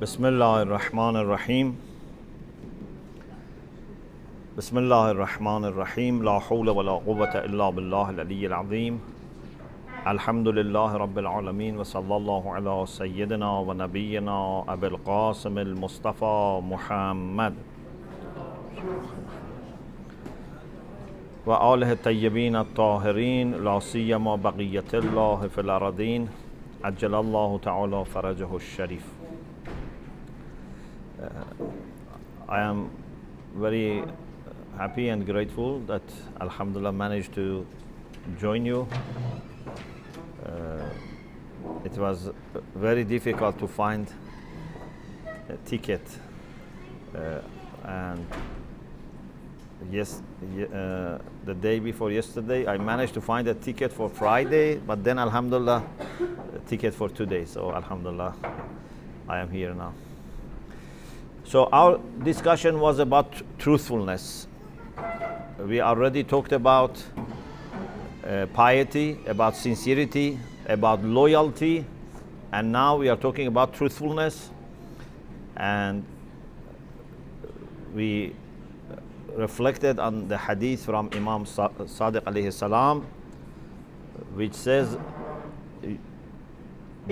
بسم الله الرحمن الرحيم بسم الله الرحمن الرحيم لا حول ولا قوة إلا بالله العلي العظيم الحمد لله رب العالمين وصلى الله على سيدنا ونبينا أبي القاسم المصطفى محمد وآله الطيبين الطاهرين لا سيما بقية الله في الأرضين عجل الله تعالى فرجه الشريف. I am very happy and grateful that Alhamdulillah managed to join you. It was very difficult to find a ticket, and the day before yesterday I managed to find a ticket for Friday, but then Alhamdulillah a ticket for today, so Alhamdulillah I am here now. So our discussion was about truthfulness. We already talked about piety, about sincerity, about loyalty, and now we are talking about truthfulness. And we reflected on the hadith from Imam Sadiq alayhi salam, which says,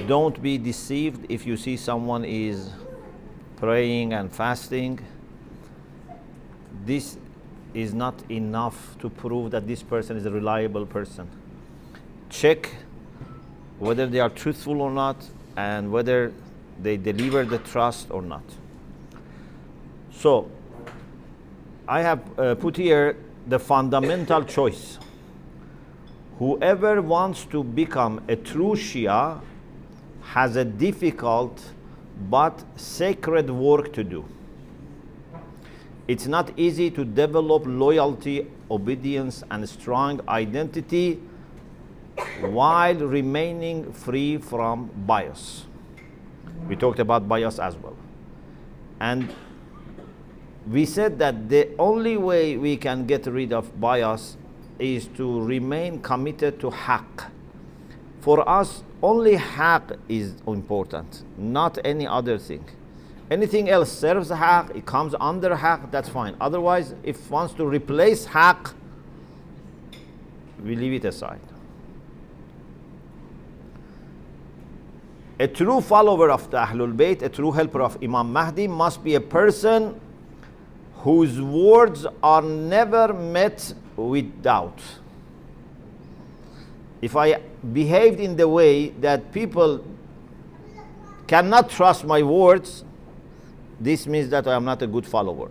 don't be deceived if you see someone is praying and fasting. This is not enough to prove that this person is a reliable person. Check whether they are truthful or not, and whether they deliver the trust or not. So I have put here the fundamental choice. Whoever wants to become a true Shia has a difficult but sacred work to do. It's not easy to develop loyalty, obedience, and strong identity while remaining free from bias. We talked about bias as well. And we said that the only way we can get rid of bias is to remain committed to haqq. For us, only haqq is important, not any other thing. Anything else serves haqq, it comes under haqq, that's fine. Otherwise, if wants to replace haqq, we leave it aside. A true follower of the Ahlul Bayt, a true helper of Imam Mahdi, must be a person whose words are never met with doubt. If I behaved in the way that people cannot trust my words, this means that I am not a good follower.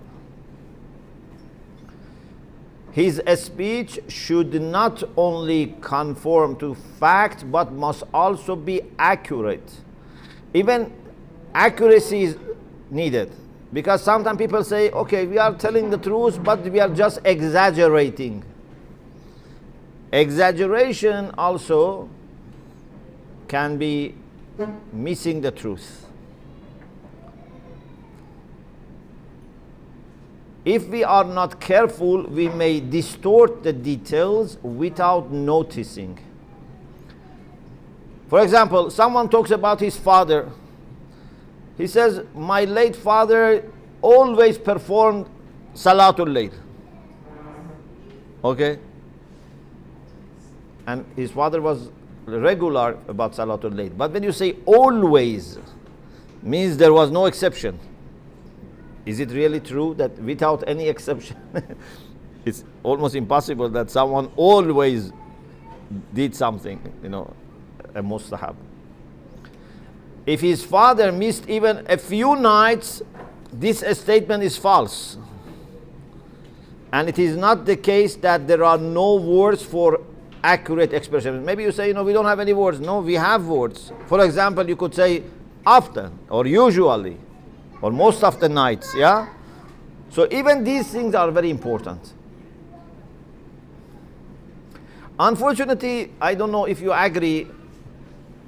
His speech should not only conform to fact, but must also be accurate. Even accuracy is needed, because sometimes people say, okay, we are telling the truth, but we are just exaggerating. Exaggeration also can be missing the truth. If we are not careful, we may distort the details without noticing. For example, someone talks about his father. He says, my late father always performed Salatul Layl. Okay? And his father was regular about Salatul Layl. But when you say always, means there was no exception. Is it really true that without any exception? It's almost impossible that someone always did something, a mustahab. If his father missed even a few nights, this statement is false. And it is not the case that there are no words for accurate expression. Maybe you say, we don't have any words. No, we have words. For example, you could say often, or usually, or most of the nights, yeah? So even these things are very important. Unfortunately, I don't know if you agree,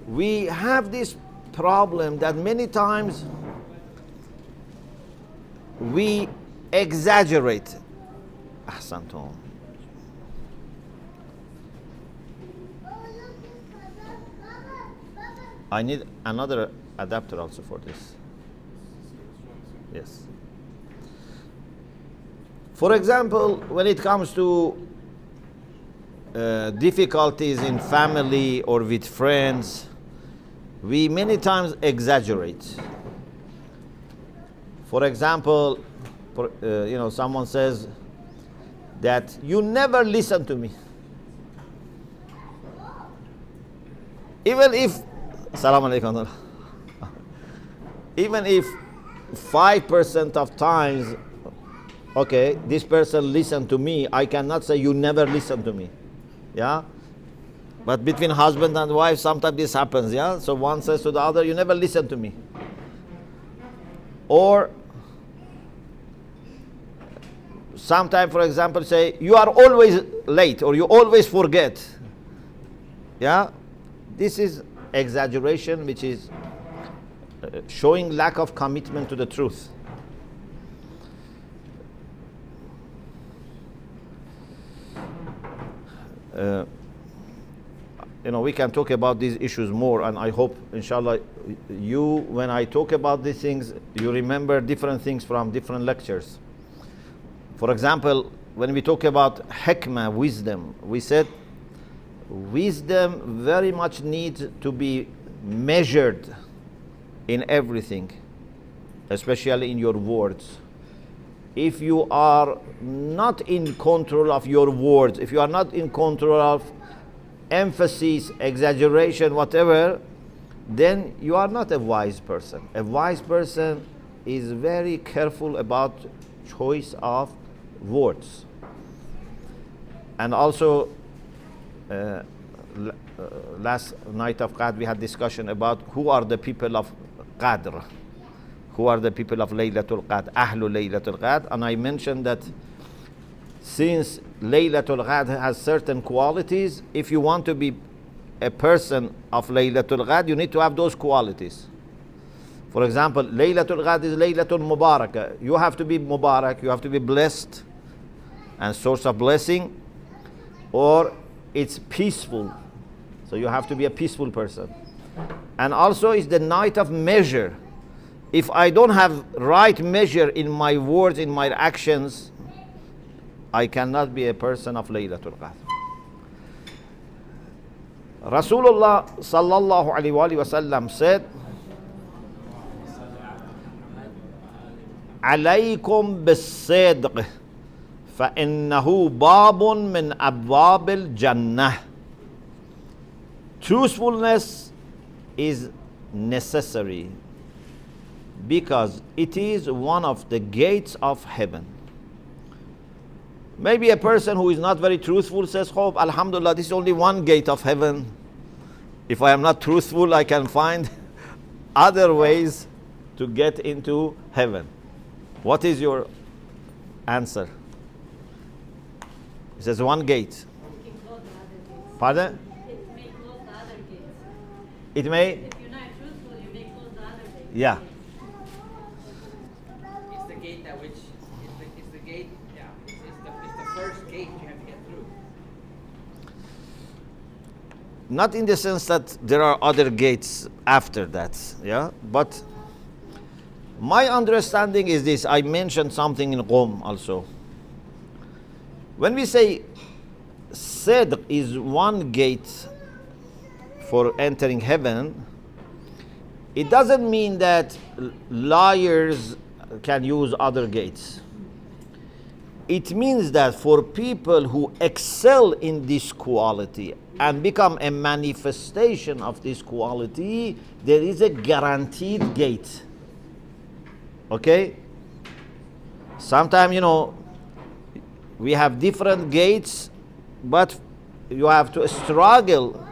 we have this problem that many times we exaggerate. Ahsantum. I need another adapter also for this. Yes. For example, when it comes to difficulties in family or with friends, we many times exaggerate. For example, someone says that you never listen to me. Even if, Assalamu alaikum, even if 5% of times, okay, this person listened to me, I cannot say you never listen to me. Yeah? But between husband and wife, sometimes this happens, yeah? So one says to the other, you never listen to me. Or sometimes, for example, say, you are always late or you always forget. Yeah? This is exaggeration, which is showing lack of commitment to the truth. We can talk about these issues more, and I hope, inshallah, when I talk about these things, you remember different things from different lectures. For example, when we talk about hikmah, wisdom, we said wisdom very much needs to be measured in everything, especially in your words. If you are not in control of your words, if you are not in control of emphasis, exaggeration, whatever, then you are not a wise person. A wise person is very careful about choice of words. And also, last night of Qadr, we had discussion about who are the people of Qadr, who are the people of Laylatul Qadr, Ahlul Laylatul Qadr. And I mentioned that since Laylatul Qadr has certain qualities, if you want to be a person of Laylatul Qadr, you need to have those qualities. For example, Laylatul Qadr is Laylatul Mubarakah. You have to be Mubarak, you have to be blessed and source of blessing, or it's peaceful. So you have to be a peaceful person. And also it's the night of measure. If I don't have right measure in my words, in my actions, I cannot be a person of Laylatul Qadr. Rasulullah sallallahu alaihi wasallam said, "Alaykum bis-sidq, fa innahu babun min abwabil jannah." Truthfulness is necessary because it is one of the gates of heaven. Maybe a person who is not very truthful says, "Oh, Alhamdulillah, this is only one gate of heaven. If I am not truthful, I can find other ways to get into heaven." What is your answer? He says one gate. Pardon? It may close the other gates. It may? If you're not truthful, you may close the other gates. Yeah. It's the gate that which it's the gate. Yeah, it's the first gate you have to get through. Not in the sense that there are other gates after that, yeah. But my understanding is this. I mentioned something in Qom also. When we say Sidq is one gate for entering heaven, it doesn't mean that liars can use other gates. It means that for people who excel in this quality and become a manifestation of this quality, there is a guaranteed gate. Okay? Sometimes, we have different gates, but you have to struggle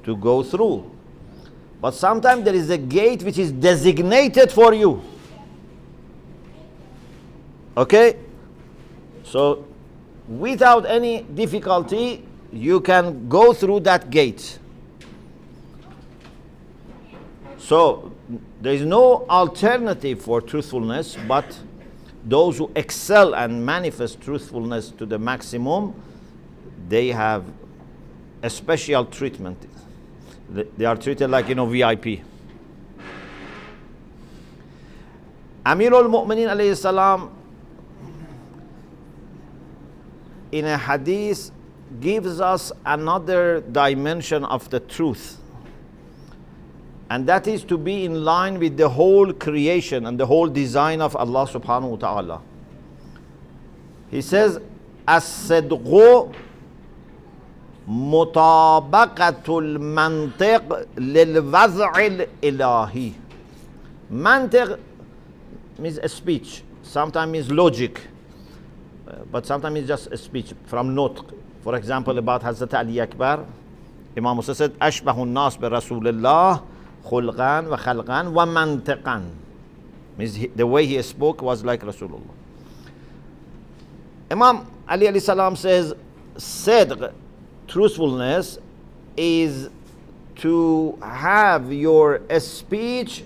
to go through. But sometimes there is a gate which is designated for you. Okay? So, without any difficulty, you can go through that gate. So, there is no alternative for truthfulness, but those who excel and manifest truthfulness to the maximum, they have a special treatment. They are treated like, VIP. Amir al-Mu'mineen alayhi salam in a hadith gives us another dimension of the truth. And that is to be in line with the whole creation and the whole design of Allah subhanahu wa ta'ala. He says, as-sidqu mutabaqatul mantiq lil waz'il ilahi. Mantiq means a speech, sometimes means logic, but sometimes it's just a speech from nutq. For example, about Hazrat Ali Akbar, Imam Musa said, Ashbahun nas bi Rasulullah khulqan wa khalqan wa mantiqan. Means the way he spoke was like Rasulullah. Imam Ali alayhi salam says, sidq, truthfulness, is to have your speech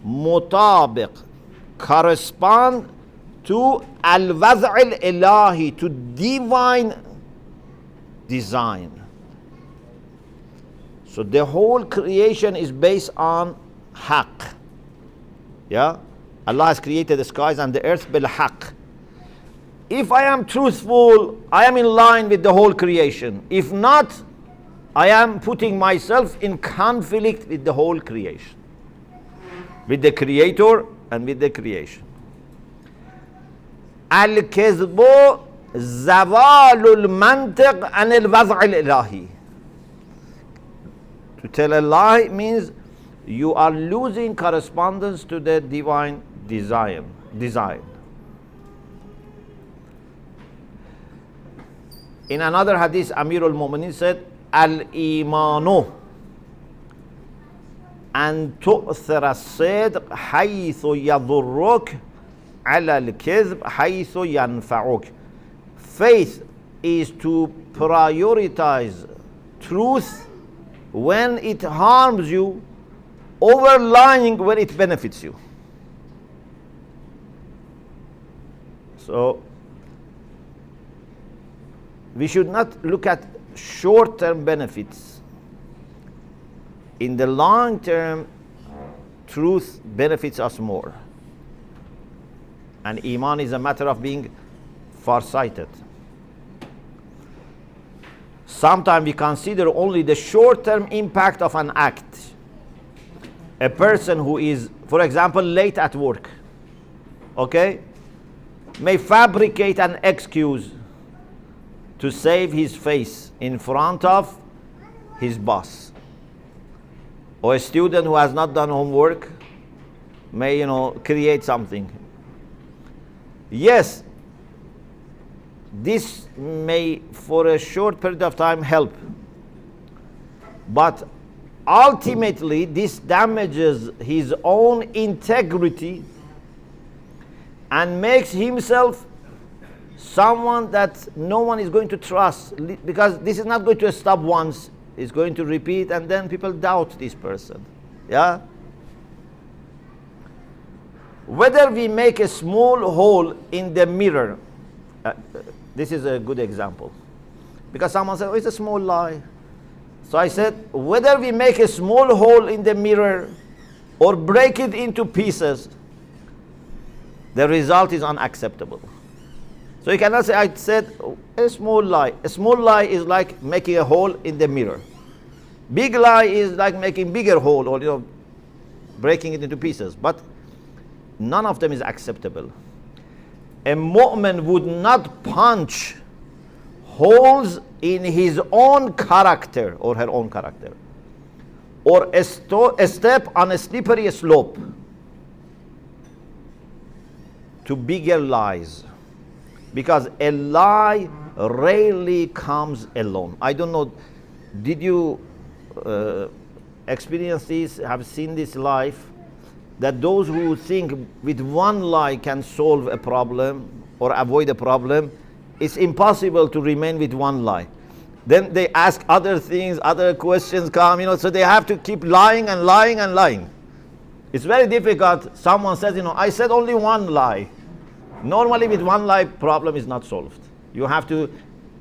mutabiq, correspond to al-waz'il ilahi, to divine design. So the whole creation is based on haqq. Yeah? Allah has created the skies and the earth bil haqq. If I am truthful, I am in line with the whole creation. If not, I am putting myself in conflict with the whole creation, with the creator and with the creation. Al-kizbu zawalul mantiq an al-waz'il ilahi. To tell a lie means you are losing correspondence to the divine design. In another hadith, Amir al-Mu'mineen said, al-imanu an tu'thira as-sidq haythu yadurruk ala al-kizb haythu yanfa'uk. Faith is to prioritize truth when it harms you over lying when it benefits you. So we should not look at short-term benefits. In the long term, truth benefits us more. And Iman is a matter of being farsighted. Sometimes we consider only the short-term impact of an act. A person who is, for example, late at work, okay, may fabricate an excuse to save his face in front of his boss. Or a student who has not done homework may, create something. Yes, this may for a short period of time help, but ultimately this damages his own integrity and makes himself someone that no one is going to trust, because this is not going to stop once, it's going to repeat, and then people doubt this person. Yeah? Whether we make a small hole in the mirror, this is a good example, because someone said, oh, it's a small lie. So I said, whether we make a small hole in the mirror or break it into pieces, the result is unacceptable. So you cannot say, I said a small lie. A small lie is like making a hole in the mirror. Big lie is like making bigger hole, or breaking it into pieces. But none of them is acceptable. A mu'min would not punch holes in his own character or her own character, or a step on a slippery slope to bigger lies. Because a lie rarely comes alone. I don't know, did you experience this, have seen this life, that those who think with one lie can solve a problem or avoid a problem, it's impossible to remain with one lie. Then they ask other things, other questions come, so they have to keep lying and lying and lying. It's very difficult. Someone says, I said only one lie. Normally with one lie, problem is not solved. You have to,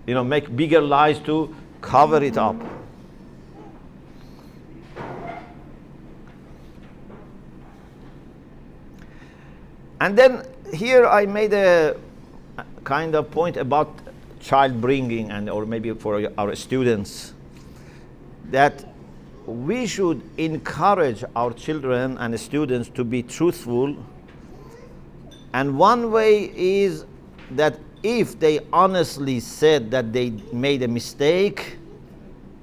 make bigger lies to cover it up. And then here I made a kind of point about child bringing, and or maybe for our students, that we should encourage our children and students to be truthful. And one way is that if they honestly said that they made a mistake,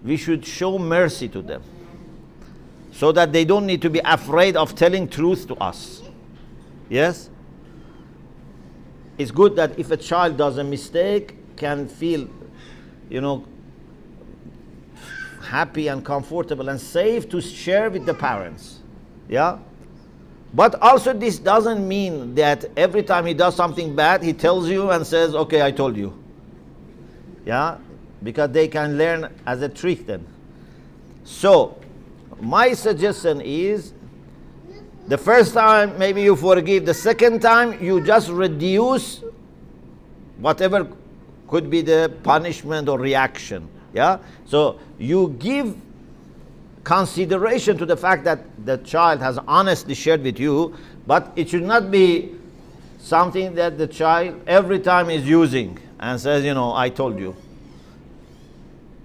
we should show mercy to them, so that they don't need to be afraid of telling truth to us. Yes? It's good that if a child does a mistake, can feel, happy and comfortable and safe to share with the parents. Yeah? But also this doesn't mean that every time he does something bad, he tells you and says, okay, I told you. Yeah? Because they can learn as a trick then. So, my suggestion is, the first time maybe you forgive, the second time you just reduce whatever could be the punishment or reaction. Yeah? So you give consideration to the fact that the child has honestly shared with you, but it should not be something that the child every time is using and says, I told you.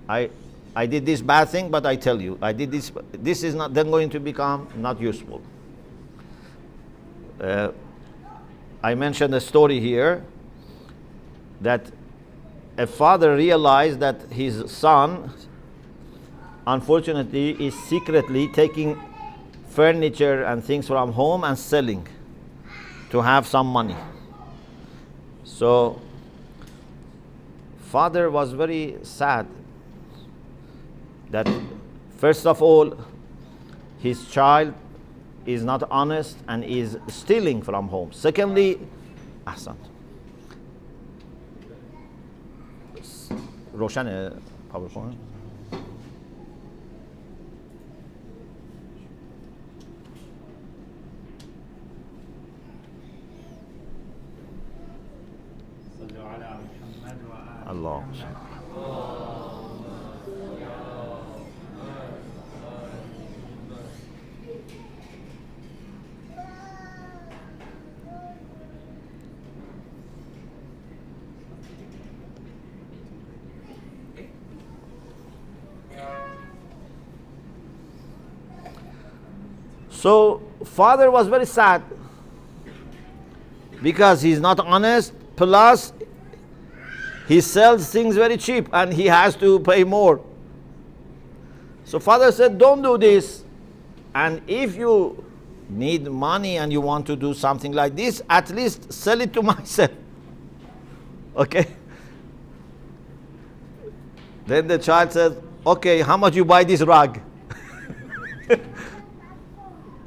I did this bad thing, but I tell you, I did this. This is not then going to become not useful. I mentioned a story here that a father realized that his son, unfortunately, is secretly taking furniture and things from home and selling to have some money. So, father was very sad that, first of all, his child is not honest and is stealing from home. Secondly, ahsan. روشنه PowerPoint. Allah. So father was very sad because he's not honest, plus he sells things very cheap and he has to pay more. So father said, don't do this, and if you need money and you want to do something like this, at least sell it to myself. Okay? Then the child says, okay, how much you buy this rug?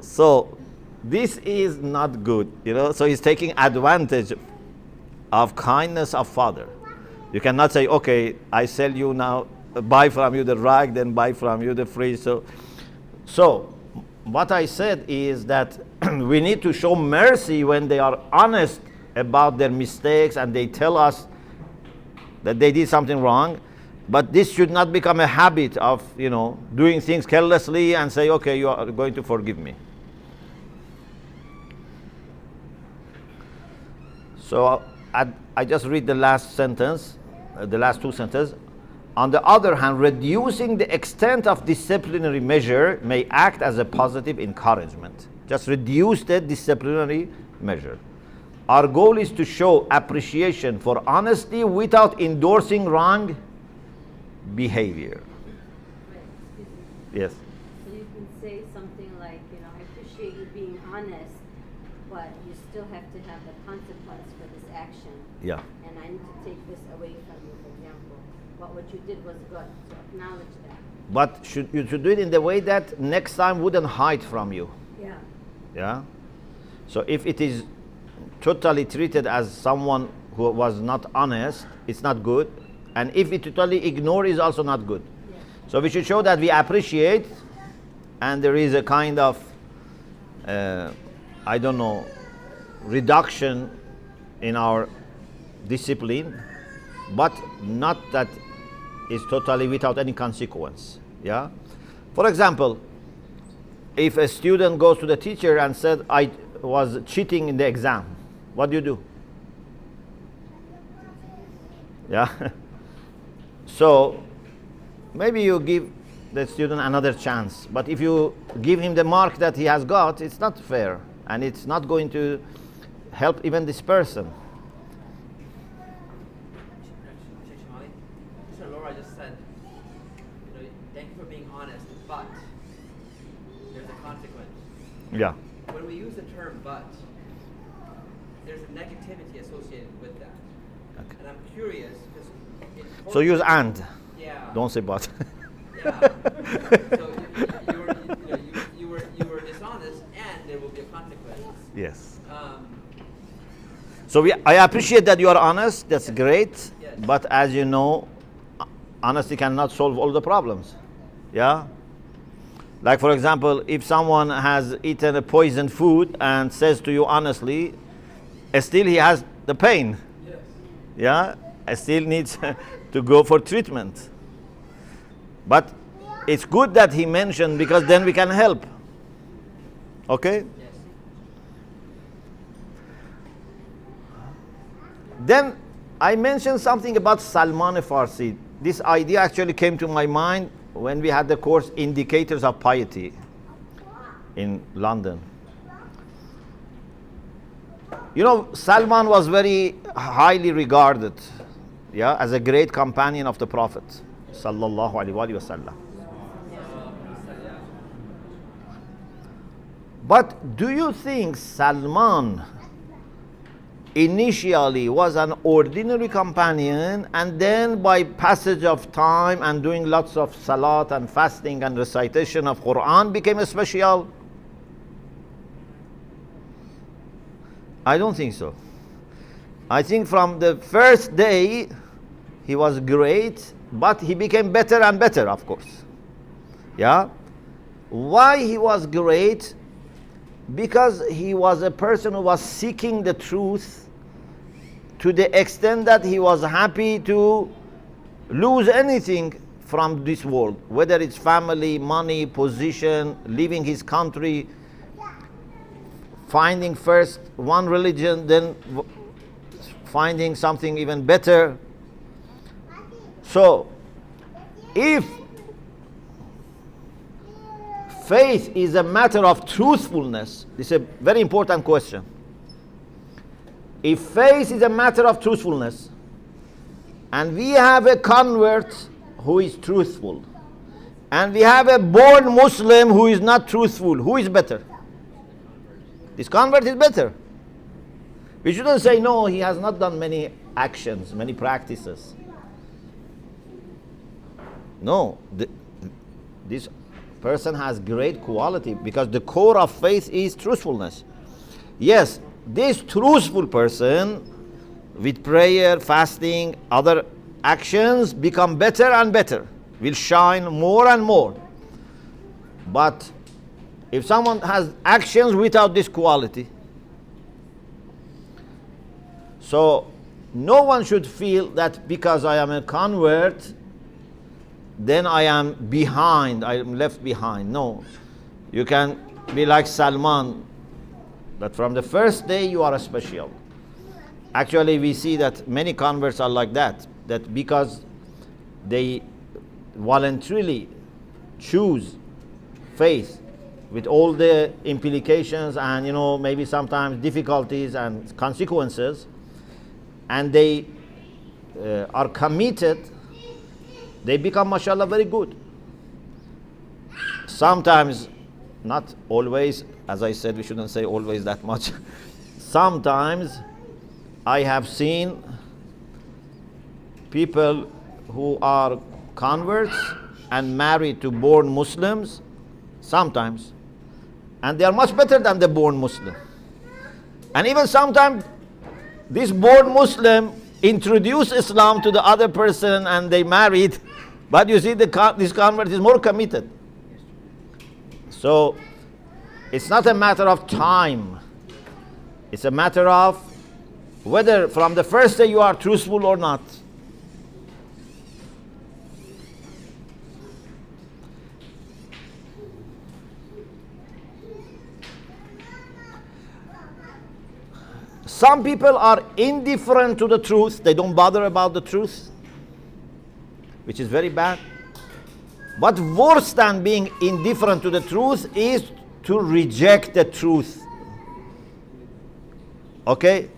So this is not good, so he's taking advantage of kindness of father. You cannot say, okay, I sell you now, buy from you the rug, then buy from you the fridge. So what I said is that we need to show mercy when they are honest about their mistakes and they tell us that they did something wrong. But this should not become a habit of, doing things carelessly and say, okay, you are going to forgive me. So I just read the last sentence, the last two sentences. On the other hand, reducing the extent of disciplinary measure may act as a positive encouragement. Just reduce the disciplinary measure. Our goal is to show appreciation for honesty without endorsing wrong behavior. Yes. So you can say something like, I appreciate you being honest, but you still have to have the consequence for this action. Yeah. And I need to take this away from you, for example. But what you did was good, so acknowledge that. But you should do it in the way that next time wouldn't hide from you. Yeah. Yeah. So if it is totally treated as someone who was not honest, it's not good. And if it totally ignore, is also not good. Yeah. So we should show that we appreciate, and there is a kind of, reduction in our discipline, but not that is totally without any consequence. Yeah. For example, if a student goes to the teacher and said, I was cheating in the exam, what do? Yeah. So maybe you give the student another chance, but if you give him the mark that he has got, it's not fair, and it's not going to help even this person. Sheikh Shomali, Mr. Laura just said, thank you for being honest, but there's a consequence. Yeah. When we use the term but, there's a negativity associated with that. Okay. And I'm curious, because So use and. Yeah. Don't say but. Yeah. So you were dishonest, and there will be a consequence. Yes. So I appreciate that you are honest. That's great. Yes. But as you know, honesty cannot solve all the problems. Yeah. Like for example, if someone has eaten a poisoned food and says to you honestly, still he has the pain. Yes. Yeah. Still needs to go for treatment. But it's good that he mentioned, because then we can help. Okay? Yes. Then I mentioned something about Salman Farsi. This idea actually came to my mind when we had the course Indicators of Piety in London. Salman was very highly regarded, as a great companion of the Prophet sallallahu alaihi wasallam. But do you think Salman initially was an ordinary companion, and then by passage of time and doing lots of salat and fasting and recitation of Quran became a special? I don't think so. I think from the first day he was great, but he became better and better, of course. Yeah? Why he was great? Because he was a person who was seeking the truth to the extent that he was happy to lose anything from this world, whether it's family, money, position, leaving his country, finding first one religion, then finding something even better. So, if faith is a matter of truthfulness, this is a very important question. If faith is a matter of truthfulness, and we have a convert who is truthful, and we have a born Muslim who is not truthful, who is better? This convert is better. We shouldn't say, no, he has not done many actions, many practices. No, this person has great quality, because the core of faith is truthfulness. Yes, this truthful person with prayer, fasting, other actions become better and better, will shine more and more. But if someone has actions without this quality, so no one should feel that because I am a convert, then I am behind, I am left behind. No, you can be like Salman, that from the first day you are special. Actually, we see that many converts are like that because they voluntarily choose faith with all the implications and maybe sometimes difficulties and consequences, and they are committed, they become, mashallah, very good. Sometimes, not always, as I said, we shouldn't say always that much. Sometimes I have seen people who are converts and married to born Muslims, sometimes, and they are much better than the born Muslim. And even sometimes this born Muslim introduced Islam to the other person and they married, but you see this convert is more committed. So it's not a matter of time, it's a matter of whether from the first day you are truthful or not. Some people are indifferent to the truth. They don't bother about the truth, which is very bad. But worse than being indifferent to the truth is to reject the truth. Okay?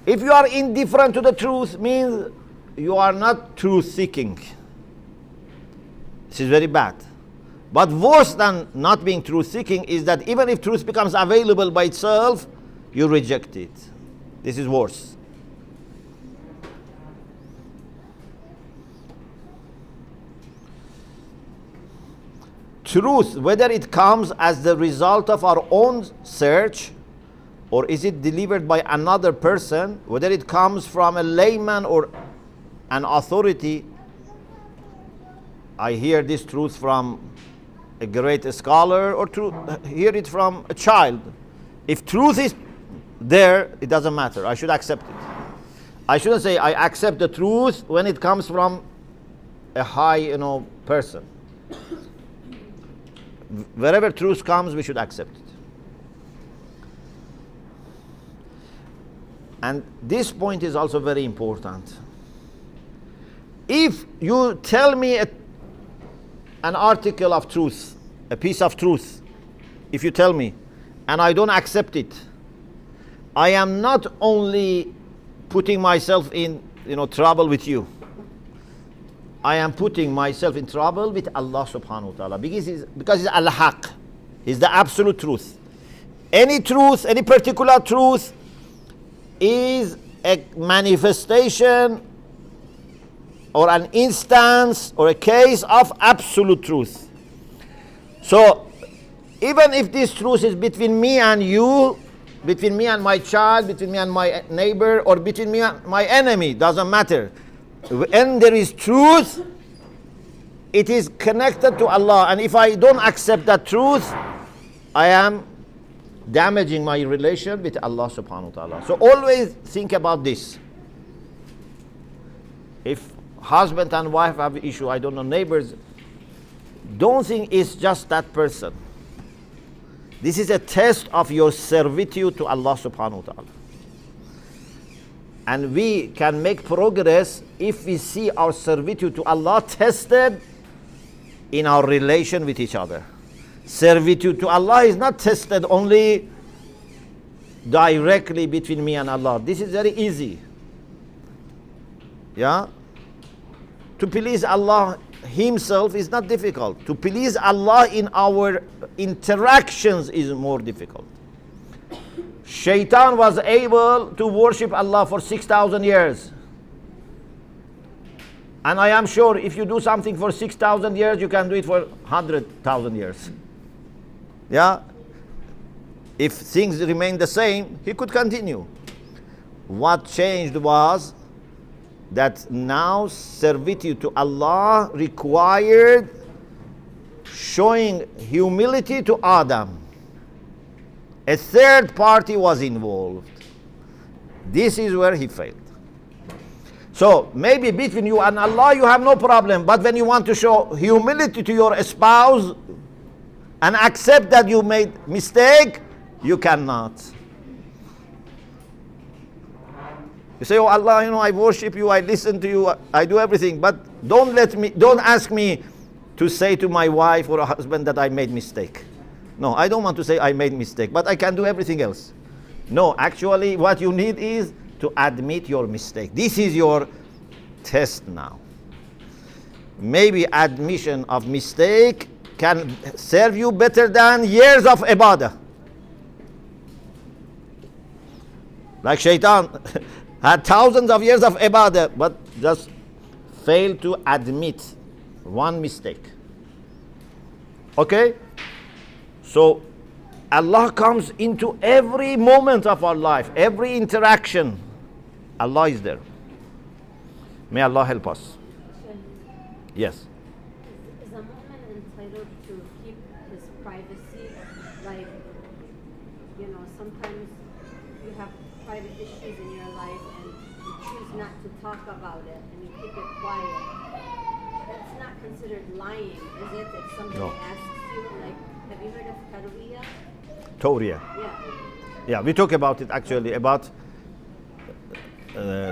If you are indifferent to the truth, means you are not truth seeking. This is very bad. But worse than not being truth seeking is that even if truth becomes available by itself, you reject it. This is worse. Truth, whether it comes as the result of our own search, or is it delivered by another person, whether it comes from a layman or an authority. I hear this truth from a great scholar, or hear it from a child. If truth is there, it doesn't matter. I should accept it. I shouldn't say I accept the truth when it comes from a high, person. Wherever truth comes, we should accept it. And this point is also very important. If you tell me an article of truth, a piece of truth, if you tell me, and I don't accept it, I am not only putting myself in trouble with you, I am putting myself in trouble with Allah subhanahu wa ta'ala, because it's al-haq, it's the absolute truth. Any truth, any particular truth is a manifestation or an instance or a case of absolute truth. So even if this truth is between me and you, between me and my child, between me and my neighbor, or between me and my enemy, doesn't matter. When there is truth, it is connected to Allah. And if I don't accept that truth, I am damaging my relation with Allah subhanahu wa ta'ala. So always think about this. If husband and wife have issue, I don't know, neighbors, don't think it's just that person. This is a test of your servitude to Allah subhanahu wa ta'ala. And we can make progress if we see our servitude to Allah tested in our relation with each other. Servitude to Allah is not tested only directly between me and Allah. This is very easy. Yeah? To please Allah Himself is not difficult. To please Allah in our interactions is more difficult. Shaitan was able to worship Allah for 6,000 years. And I am sure if you do something for 6,000 years, you can do it for 100,000 years. Yeah? If things remain the same, he could continue. What changed was that now servitude to Allah required showing humility to Adam. A third party was involved. This is where he failed. So maybe between you and Allah you have no problem, but when you want to show humility to your spouse and accept that you made mistake, you cannot. You say, oh Allah, I worship you, I listen to you, I do everything, but don't ask me to say to my wife or a husband that I made mistake. No, I don't want to say I made mistake, but I can do everything else. No, actually what you need is to admit your mistake. This is your test now. Maybe admission of mistake can serve you better than years of ibadah. Like Shaitan had thousands of years of ibadah, but just failed to admit one mistake. Okay? So Allah comes into every moment of our life, every interaction. Allah is there. May Allah help us. Yes. Is a woman entitled to keep his privacy? Like, sometimes you have private issues in your life and you choose not to talk about it and you keep it quiet. That's not considered lying, is it? If somebody asks you, like, have you heard of Tawriya? Tawriya. Yeah. Yeah, we talk about it actually, about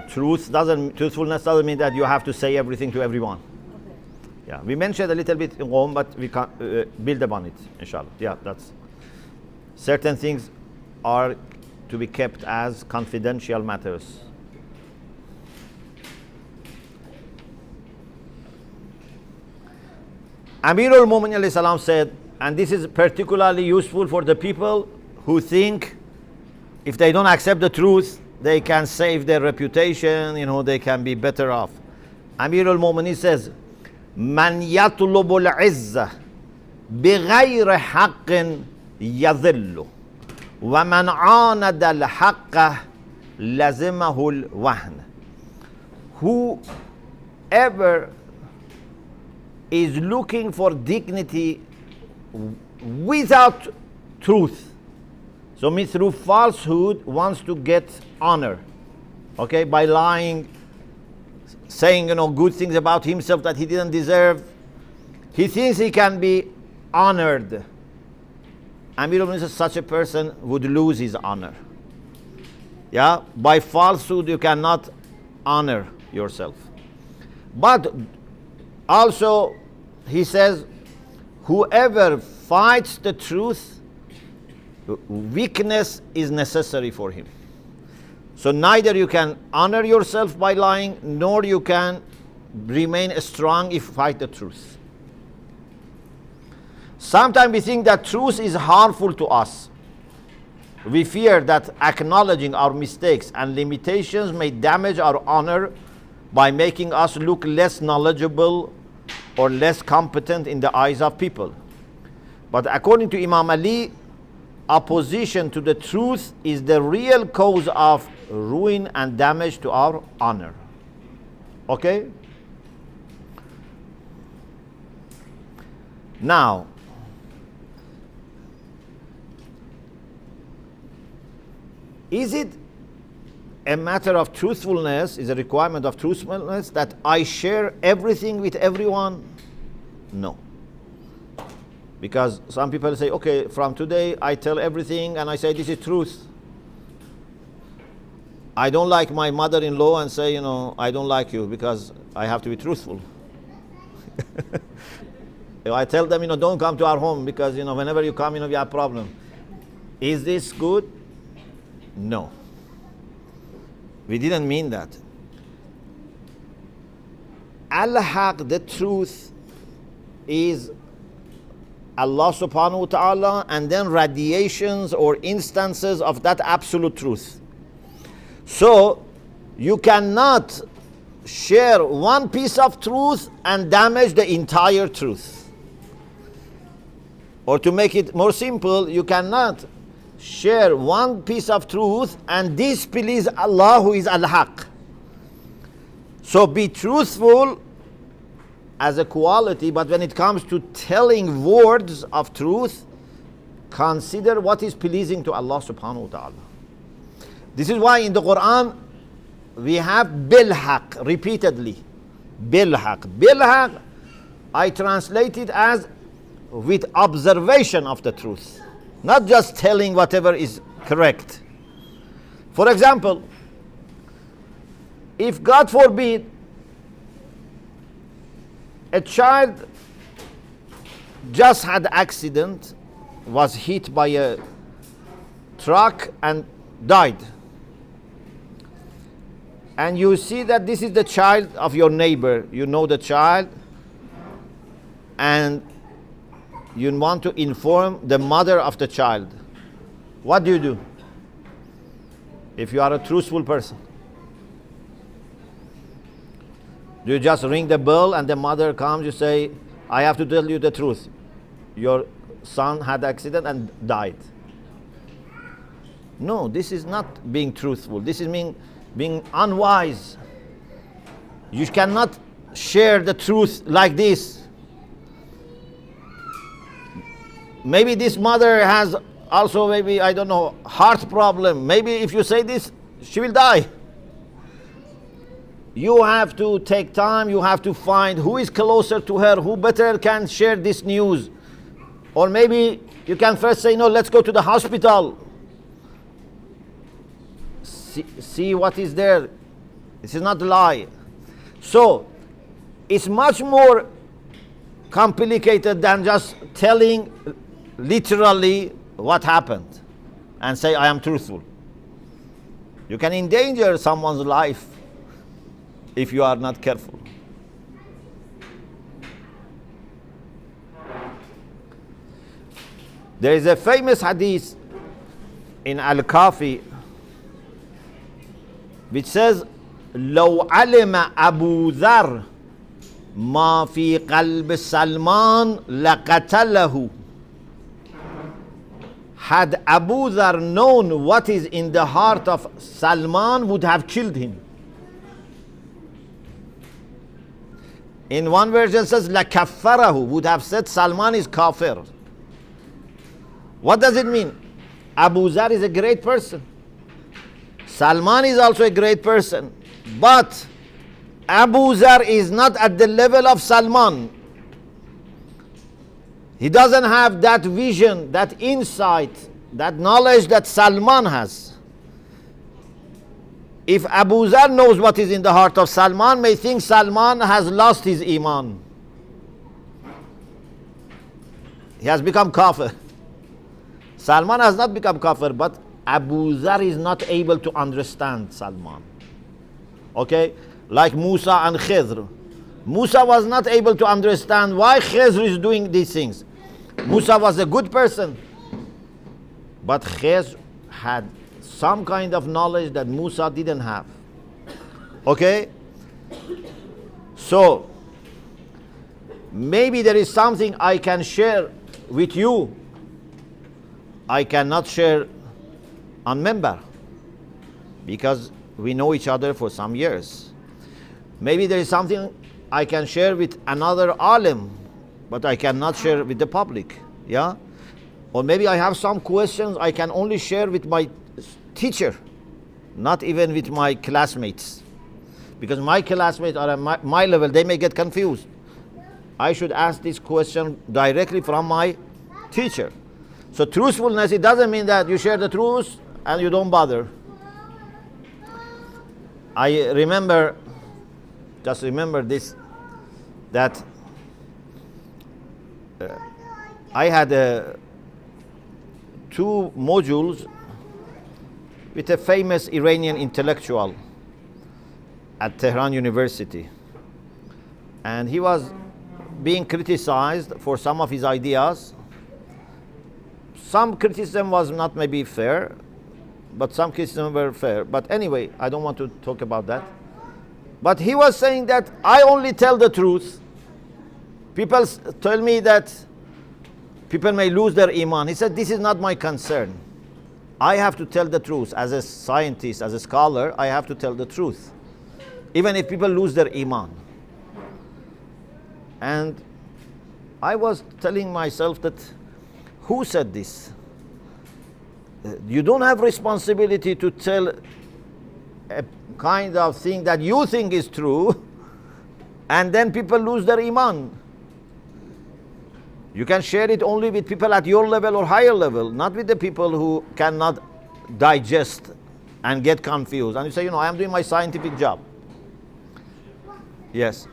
truthfulness doesn't mean that you have to say everything to everyone. Okay. Yeah, we mentioned a little bit in Qom, but we can build upon it, inshallah. Yeah, that's certain things are to be kept as confidential matters. Amir al-Mu'minin alayhi salam said, and this is particularly useful for the people who think if they don't accept the truth, they can save their reputation, they can be better off. Amir al-Mu'minin says, Man yatlubu al-izza bighayri haqqin yadhillu wa man aanada al-haqqa lazimahu al-wahn. Whoever is looking for dignity without truth, so means through falsehood, wants to get honor, okay, by lying, saying good things about himself that he didn't deserve. He thinks he can be honored. Amir al-Mu'minin says such a person would lose his honor. Yeah, by falsehood you cannot honor yourself. But also he says whoever fights the truth, weakness is necessary for him. So neither you can honor yourself by lying, nor you can remain strong if you fight the truth. Sometimes we think that truth is harmful to us. We fear that acknowledging our mistakes and limitations may damage our honor by making us look less knowledgeable or less competent in the eyes of people. But according to Imam Ali, opposition to the truth is the real cause of ruin and damage to our honor. Okay? Now, is it a matter of truthfulness, is a requirement of truthfulness that I share everything with everyone? No. Because some people say, okay, from today I tell everything and I say this is truth. I don't like my mother-in-law and say, I don't like you because I have to be truthful. I tell them, don't come to our home because, whenever you come, we have a problem. Is this good? No. We didn't mean that. Al-Haq, the truth, is Allah subhanahu wa ta'ala, and then radiations or instances of that absolute truth. So you cannot share one piece of truth and damage the entire truth. Or to make it more simple, you cannot share one piece of truth and displease Allah who is Al-Haq. So be truthful as a quality, but when it comes to telling words of truth, consider what is pleasing to Allah subhanahu wa ta'ala. This is why in the Quran we have bil-haq repeatedly. Bil-haq. Bil-haq, I translate it as with observation of the truth, not just telling whatever is correct. For example, if God forbid a child just had an accident, was hit by a truck and died, and you see that this is the child of your neighbor, you know the child, and you want to inform the mother of the child, what do? If you are a truthful person, do you just ring the bell and the mother comes, you say, I have to tell you the truth, your son had an accident and died? No, this is not being truthful. This is being unwise. You cannot share the truth like this. Maybe this mother has also, maybe, I don't know, heart problem. Maybe if you say this, she will die. You have to take time, you have to find who is closer to her, who better can share this news. Or maybe you can first say, no, let's go to the hospital. See what is there. This is not a lie. So, it's much more complicated than just telling literally what happened and say, I am truthful. You can endanger someone's life if you are not careful. There is a famous hadith in Al-Kafi which says, لو علم أبو ذر ما في قلب سلمان لقتله. Had Abu Dhar known what is in the heart of Salman, would have killed him. In one version says, لَكَفَّرَهُ, would have said Salman is kafir. What does it mean? Abu Dhar is a great person. Salman is also a great person. But Abu Dhar is not at the level of Salman. He doesn't have that vision, that insight, that knowledge that Salman has. If Abu Dhar knows what is in the heart of Salman, may think Salman has lost his iman. He has become kafir. Salman has not become kafir, but Abu Dhar is not able to understand Salman. Okay? Like Musa and Khidr. Musa was not able to understand why Khidr is doing these things. Musa was a good person, but Khidr had some kind of knowledge that Musa didn't have. Okay? So, maybe there is something I can share with you I cannot share on member because we know each other for some years. Maybe there is something I can share with another alim, but I cannot share with the public. Yeah? Or maybe I have some questions I can only share with my teacher, not even with my classmates. Because my classmates are at my level, they may get confused. I should ask this question directly from my teacher. So truthfulness, it doesn't mean that you share the truth and you don't bother. I remember, just remember this, that I had two modules with a famous Iranian intellectual at Tehran University. And he was being criticized for some of his ideas. Some criticism was not maybe fair, but some criticism were fair. But anyway, I don't want to talk about that. But he was saying that I only tell the truth. People tell me that people may lose their iman. He said, this is not my concern. I have to tell the truth. As a scientist, as a scholar, I have to tell the truth. Even if people lose their iman. And I was telling myself that, who said this? You don't have responsibility to tell a kind of thing that you think is true, and then people lose their iman. You can share it only with people at your level or higher level, not with the people who cannot digest and get confused. And you say, I am doing my scientific job. Yes.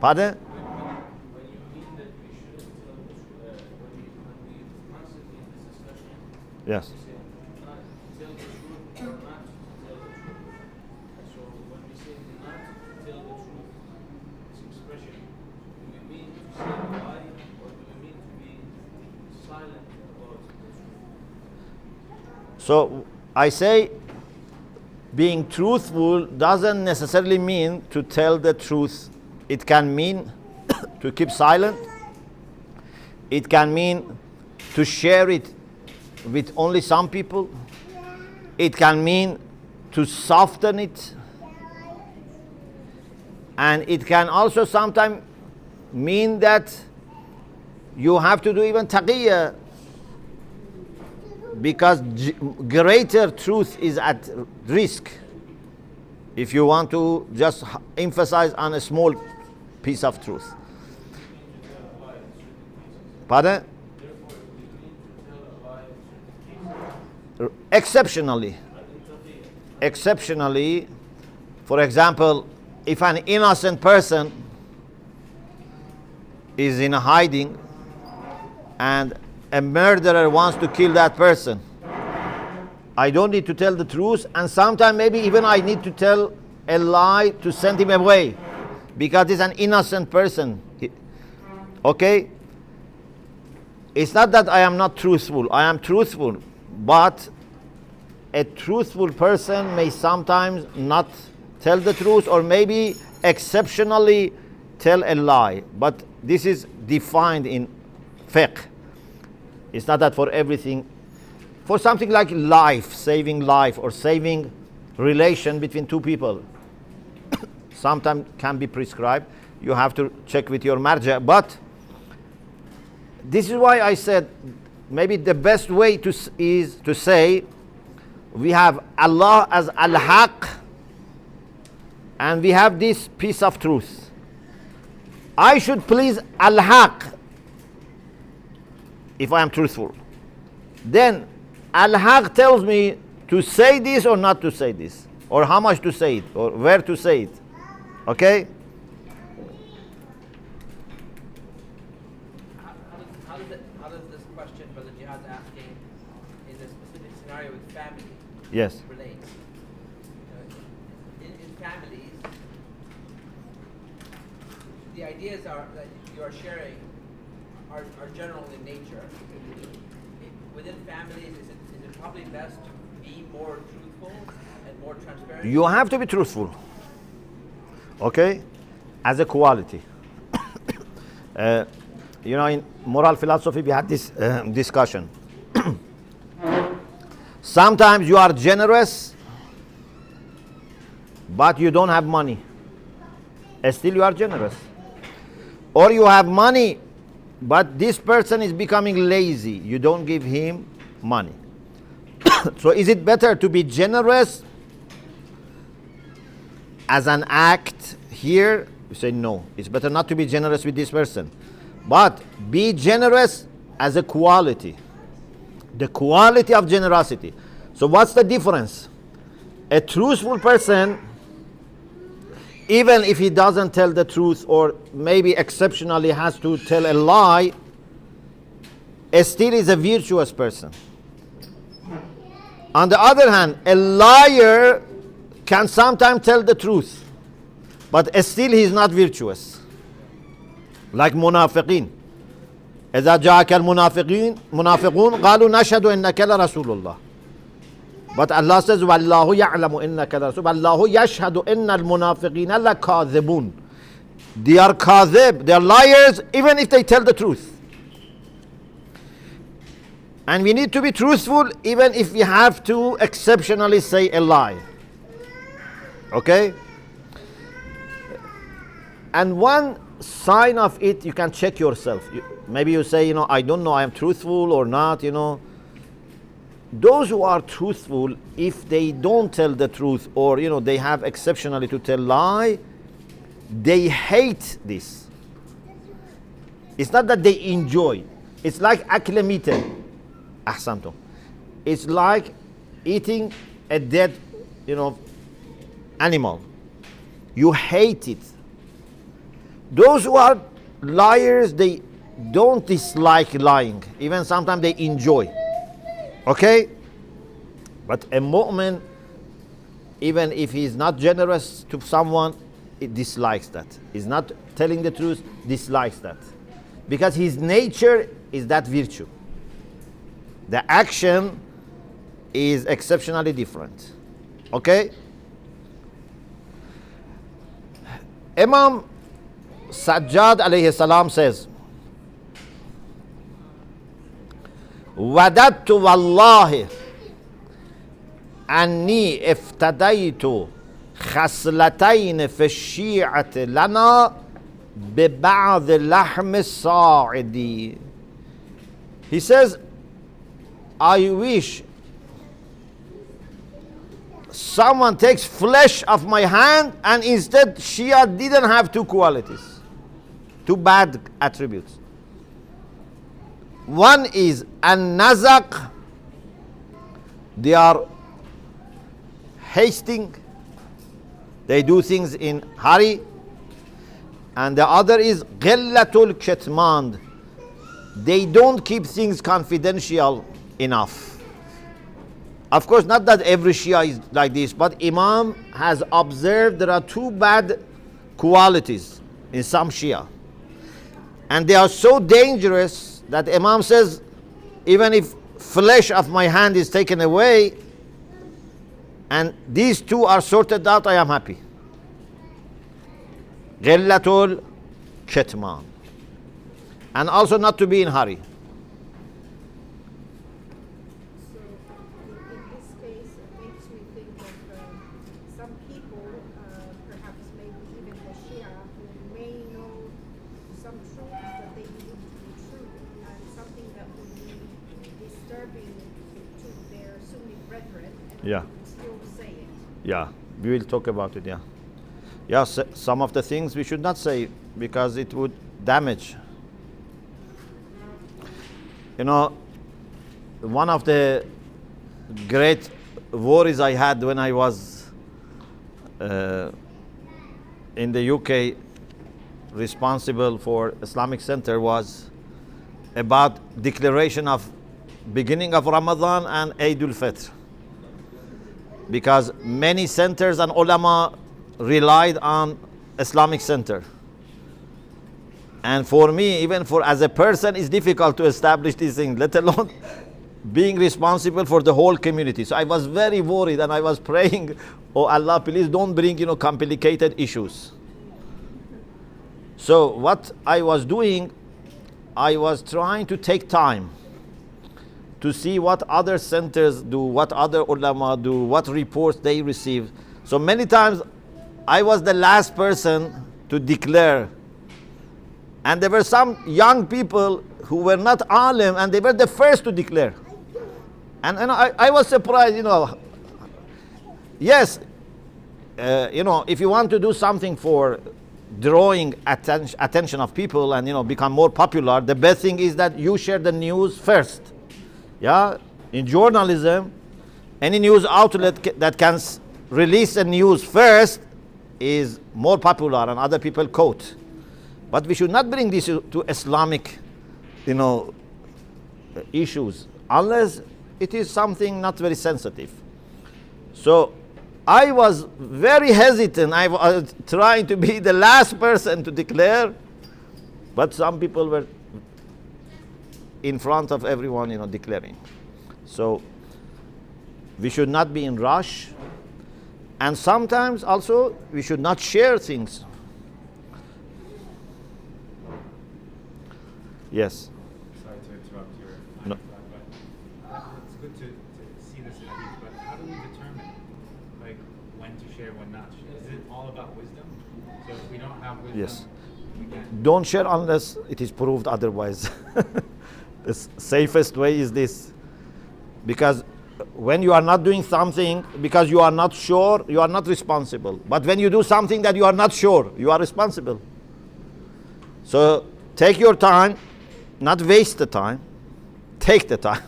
Pardon? Yes. So I say being truthful doesn't necessarily mean to tell the truth. It can mean to keep silent. It can mean to share it with only some people. It can mean to soften it. And it can also sometimes mean that you have to do even taqiyya, because greater truth is at risk if you want to just emphasize on a small piece of truth. Pardon? Exceptionally. exceptionally, for example, if an innocent person is in hiding and a murderer wants to kill that person, I don't need to tell the truth, and sometimes maybe even I need to tell a lie to send him away because he's an innocent person. Okay? It's not that I am not truthful. I am truthful, but a truthful person may sometimes not tell the truth, or maybe exceptionally tell a lie. But this is defined in fiqh. It's not that for everything. For something like life, saving life, or saving relation between two people, sometimes can be prescribed. You have to check with your marja. But this is why I said maybe the best way is to say we have Allah as al-haq and we have this piece of truth. I should please al-haq if I am truthful. Then al-haq tells me to say this or not to say this, or how much to say it, or where to say it. Okay? How does this question, Brother Jihad's asking, in a specific scenario with family, Yes. relate? In families, the ideas are that you are sharing are general in nature. Within families, is it probably best to be more truthful and more transparent? You have to be truthful. Okay? As a quality. In moral philosophy, we had this discussion. Sometimes you are generous, but you don't have money. Still you are generous. Or you have money, but this person is becoming lazy. You don't give him money. So is it better to be generous as an act here? You say no. It's better not to be generous with this person. But be generous as a quality. The quality of generosity. So what's the difference? A truthful person, even if he doesn't tell the truth, or maybe exceptionally has to tell a lie, still is a virtuous person. On the other hand, a liar can sometimes tell the truth, but still he is not virtuous. Like munafiqeen. إذا جاءك المنافقون قالوا نشهد إنك لرسول الله. But Allah says والله يعلم إنك لرسول والله يشهد إن المنافقين لكاذبون. They are kadhib, they are liars even if they tell the truth. And we need to be truthful even if we have to exceptionally say a lie. Okay? And one sign of it, you can check yourself. Maybe you say, I don't know, I am truthful or not, Those who are truthful, if they don't tell the truth, or, they have exceptionally to tell lie, they hate this. It's not that they enjoy. It's like aklamite. Ahsantum. It's like eating a dead, animal. You hate it. Those who are liars, they don't dislike lying. Even sometimes they enjoy. Okay? But a mu'min, even if he is not generous to someone, he dislikes that. He's not telling the truth, dislikes that. Because his nature is that virtue. The action is exceptionally different. Okay? Imam Sajjad alayhi salam says, وَدَدْتُ وَاللَّهِ أَنِّي افتديت خصلتين في الشيعة لنا ببعض لحم الصاعد. He says, I wish someone takes flesh of my hand, and instead Shia didn't have two qualities, two bad attributes. One is an-nazaq, they are hasting. They do things in hurry. And the other is ghillatul kitman. They don't keep things confidential enough. Of course, not that every Shia is like this, but Imam has observed there are two bad qualities in some Shia. And they are so dangerous that Imam says, even if flesh of my hand is taken away, and these two are sorted out, I am happy. Ghillatul kitman. And also not to be in hurry. So in this case, it makes me think of some people, perhaps maybe even the Shia, who may know some truths that they believe to be true, and something that would be disturbing to their Sunni brethren, and Yeah. they would still say it. Yeah, we will talk about it, yeah. Yes, some of the things we should not say because it would damage. You know, one of the great worries I had when I was in the UK responsible for Islamic Center was about declaration of beginning of Ramadan and Eidul Fitr. Because many centers and ulama relied on Islamic Center. And for me, even for as a person, it's difficult to establish these things, let alone being responsible for the whole community. So I was very worried and I was praying, oh Allah, please don't bring, complicated issues. So what I was doing, I was trying to take time to see what other centers do, what other ulama do, what reports they receive. So many times I was the last person to declare. And there were some young people who were not alim and they were the first to declare. And I was surprised, Yes, if you want to do something for drawing attention of people and, become more popular, the best thing is that you share the news first. Yeah, in journalism, any news outlet that can release a news first is more popular and other people quote. But we should not bring this to Islamic, issues unless it is something not very sensitive. So I was very hesitant. I was trying to be the last person to declare, but some people were in front of everyone, declaring. So we should not be in rush, and sometimes also we should not share things. Yes. Sorry to interrupt your No. but it's good to see this hadith, but how do we determine when to share, when not to share? Is it all about wisdom? So if we don't have wisdom, Yes. we can't. Don't share unless it is proved otherwise. The safest way is this. Because when you are not doing something because you are not sure, you are not responsible. But when you do something that you are not sure, you are responsible. So take your time, not waste the time. Take the time.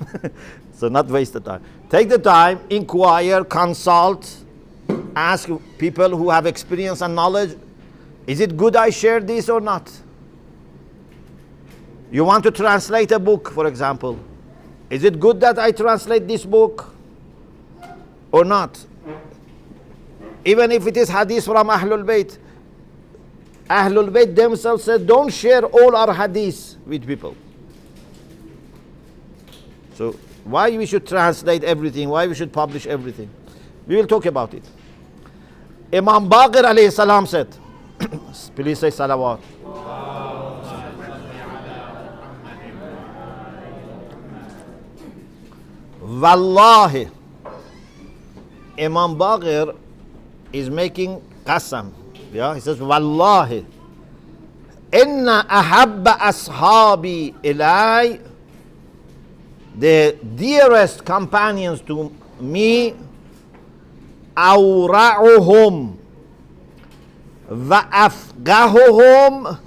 So not waste the time. Take the time, inquire, consult, ask people who have experience and knowledge, is it good I share this or not? You want to translate a book, for example. Is it good that I translate this book or not? Even if it is hadith from Ahlul Bayt. Ahlul Bayt themselves said, don't share all our hadiths with people. So why we should translate everything? Why we should publish everything? We will talk about it. Imam Baqir alayhi salam said, please say salawat. Wallahi, Imam Baqir is making qasam. Yeah, he says, Wallahi, inna ahabba ashabi ilay, the dearest companions to me, awra'uhum wa afgahuhum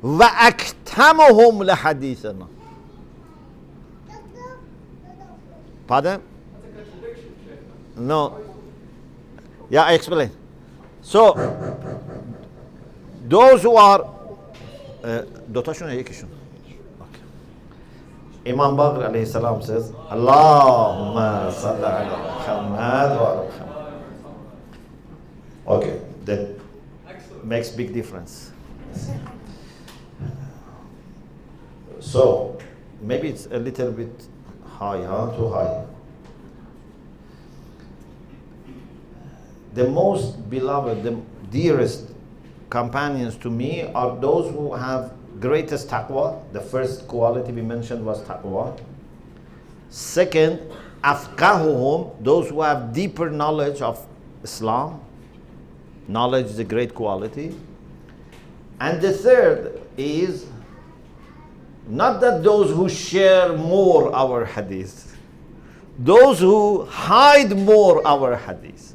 wa aktamuhum la hadithana. Pardon? No. Yeah, I explain. So, those who are دوتاشون یکیشون. Imam Bagr alayhi salam says, Allahumma salli ala Muhammad wa ala Muhammad. Okay, that makes big difference. So, maybe it's a little bit high, huh? Too high. The most beloved, the dearest companions to me are those who have greatest taqwa. The first quality we mentioned was taqwa. Second, afqahuhum, those who have deeper knowledge of Islam. Knowledge is a great quality. And the third is not that those who share more our hadith, those who hide more our hadith.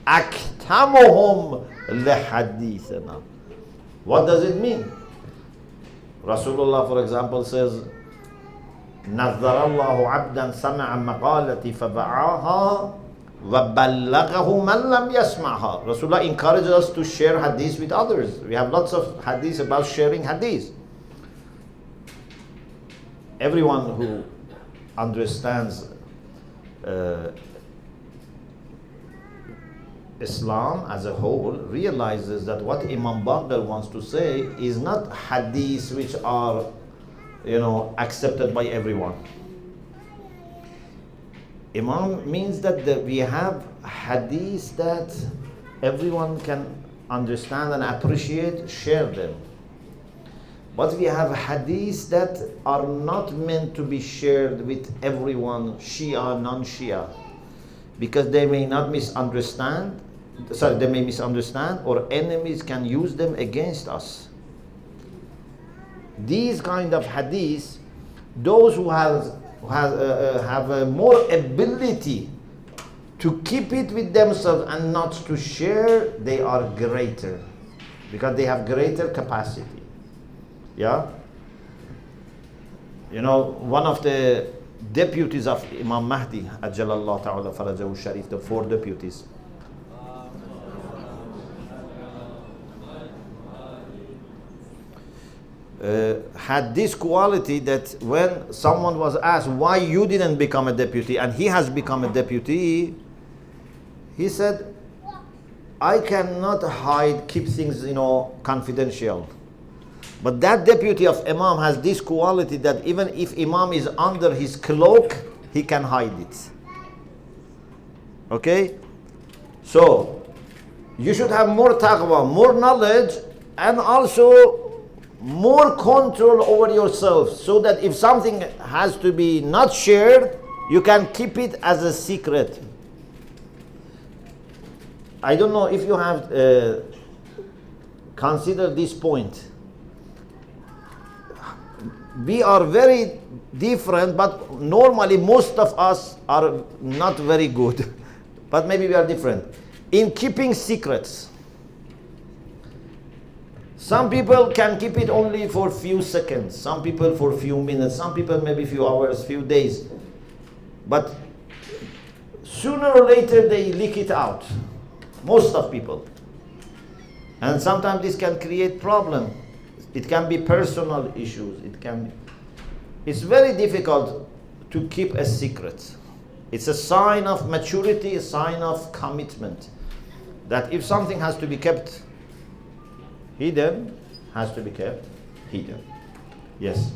Aktamuhum lihadithana. What does it mean? Rasulullah, for example, says, نَذَّرَ اللَّهُ عَبْدًا سَمَعَ مَقَالَتِ فَبَعَاهَا وَبَلَّغَهُ مَنْ لَمْ يَسْمَعْهَا. Rasulullah encourages us to share hadith with others. We have lots of hadith about sharing hadith. Everyone who understands Islam as a whole realizes that what Imam Baghdad wants to say is not hadiths which are, accepted by everyone. Imam means that we have hadiths that everyone can understand and appreciate, share them. But we have hadiths that are not meant to be shared with everyone, Shia, non-Shia, because they may not misunderstand. They may misunderstand, or enemies can use them against us. These kind of hadiths, those who have a more ability to keep it with themselves and not to share, they are greater, because they have greater capacity. Yeah? One of the deputies of Imam Mahdi, Ajjalallahu Ta'ala Farajahu Sharif, the 4 deputies, had this quality that when someone was asked why you didn't become a deputy and he has become a deputy, he said, I cannot keep things, confidential. But that deputy of Imam has this quality that even if Imam is under his cloak, he can hide it. Okay? So, you should have more taqwa, more knowledge, and also more control over yourself, so that if something has to be not shared, you can keep it as a secret. I don't know if you have considered this point. We are very different, but normally most of us are not very good. But maybe we are different in keeping secrets. Some people can keep it only for a few seconds, some people for a few minutes, some people maybe a few hours, few days. But sooner or later they leak it out. Most of people. And sometimes this can create problem. It can be personal issues. It's very difficult to keep a secret. It's a sign of maturity, a sign of commitment. That if something has to be kept hidden, has to be kept hidden. Yes.